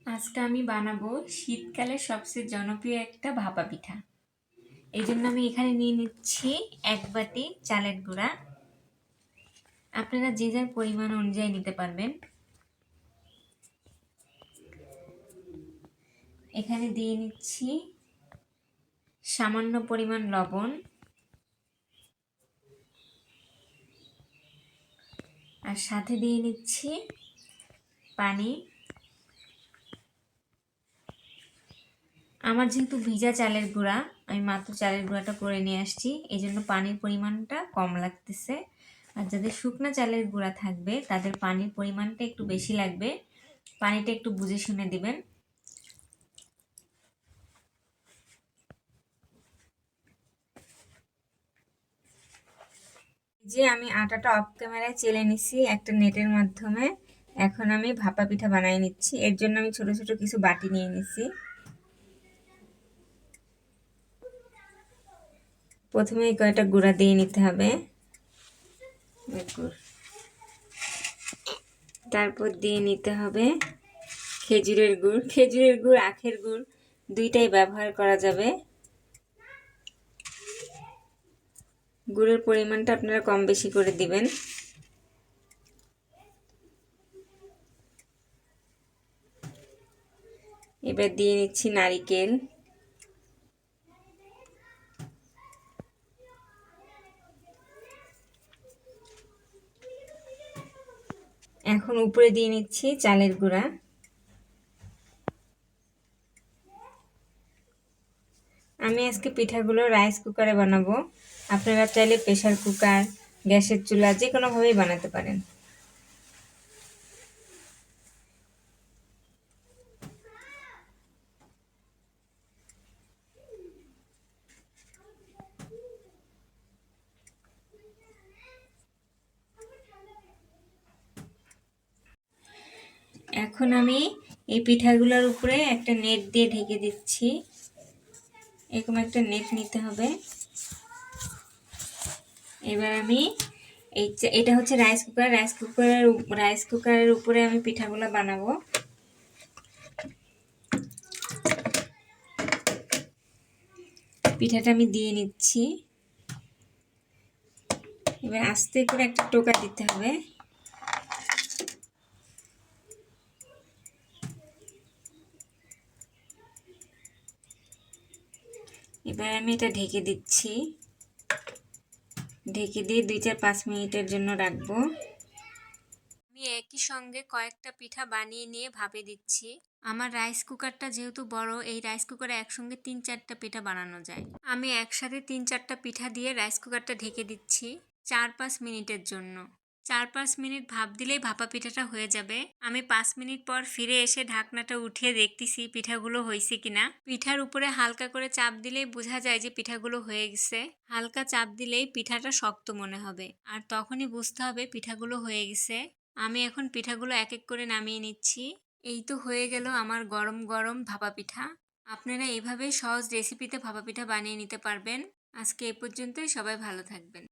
আজকে আমি বানাবো শীতকালের সবচেয়ে জনপ্রিয় একটা ভাপা পিঠা। এই জন্য আমি এখানে নিয়ে নিচ্ছি 1 বাটি চালের গুঁড়া। আপনারা যে যার পরিমাণ অনুযায়ী নিতে পারবেন। এখানে দিয়ে নিচ্ছি সামান্য পরিমাণ লবণ আর সাথে দিয়ে নিচ্ছি পানি। আমার যেহেতু ভিজা চালের গুঁড়া, আমি মাত্র চালের গুঁড়াটা করে নিয়ে আসছি, এই জন্য পানির পরিমাণটা কম লাগতেছে। আর যাদের শুকনো চালের গুঁড়া থাকবে তাদের পানির পরিমাণটা একটু বেশি লাগবে, পানিটা একটু বুঝে শুনে দিবেন। যে আমি আটাটা অফ ক্যামেরায় চেলে নিছি একটা নেটের মাধ্যমে। এখন আমি ভাপা পিঠা বানিয়ে নিচ্ছি। এর জন্য আমি ছোট ছোট কিছু বাটি নিয়ে নিছি। প্রথমে কয়টা গুঁড়া দিয়ে নিতে হবে, তারপর দিয়ে নিতে হবে খেজুরের গুড়। খেজুরের গুড় আখের গুড় দুইটাই ব্যবহার করা যাবে। গুড়ের পরিমাণটা আপনারা কম বেশি করে দিবেন। এবার দিয়ে নিচ্ছি নারকেল। এখন উপরে দিয়ে নিচ্ছি চালের গুঁড়া। আমি আজকে পিঠাগুলো রাইস কুকারে বানাবো। আপনারা চাইলে প্রেসার কুকার, গ্যাসের চুলা যে কোনোভাবেই বানাতে পারেন। এখন আমি এই পিঠাগুলোর উপরে একটা নেট দিয়ে ঢেকে দিচ্ছি। এরকম একটা নেট নিতে হবে। এবার আমি এটা হচ্ছে রাইস কুকারের উপরে আমি পিঠাগুলো বানাবো। পিঠাটা আমি দিয়ে নিচ্ছি। এবার আস্তে করে একটা টোকা দিতে হবে। এবার আমি এটা ঢেকে দিচ্ছি। ঢেকে দিয়ে 2-5 মিনিটের জন্য রাখবো। আমি একই সঙ্গে কয়েকটা পিঠা বানিয়ে নিয়ে ভাপে দিচ্ছি। আমার রাইস কুকারটা যেহেতু বড়, এই রাইস কুকারে একসঙ্গে 3-4টা পিঠা বানানো যায়। আমি একসাথে 3-4টা পিঠা দিয়ে রাইস কুকারটা ঢেকে দিচ্ছি 4-5 মিনিটের জন্য। 4-5 মিনিট ভাপ দিলেই ভাপা পিঠাটা হয়ে যাবে। আমি 5 মিনিট পর ফিরে এসে ঢাকনাটা উঠিয়ে দেখতেছি পিঠাগুলো হয়েছে কিনা। পিঠার উপরে হালকা করে চাপ দিলেই বোঝা যায় যে পিঠাগুলো হয়ে গেছে। হালকা চাপ দিলেই পিঠাটা শক্ত মনে হবে, আর তখনই বুঝতে হবে পিঠাগুলো হয়ে গেছে। আমি এখন পিঠাগুলো এক এক করে নামিয়ে নিচ্ছি। এই তো হয়ে গেল আমার গরম গরম ভাপা পিঠা। আপনারা এভাবেই সহজ রেসিপিতে ভাপা পিঠা বানিয়ে নিতে পারবেন। আজকে এই পর্যন্তই, সবাই ভালো থাকবেন।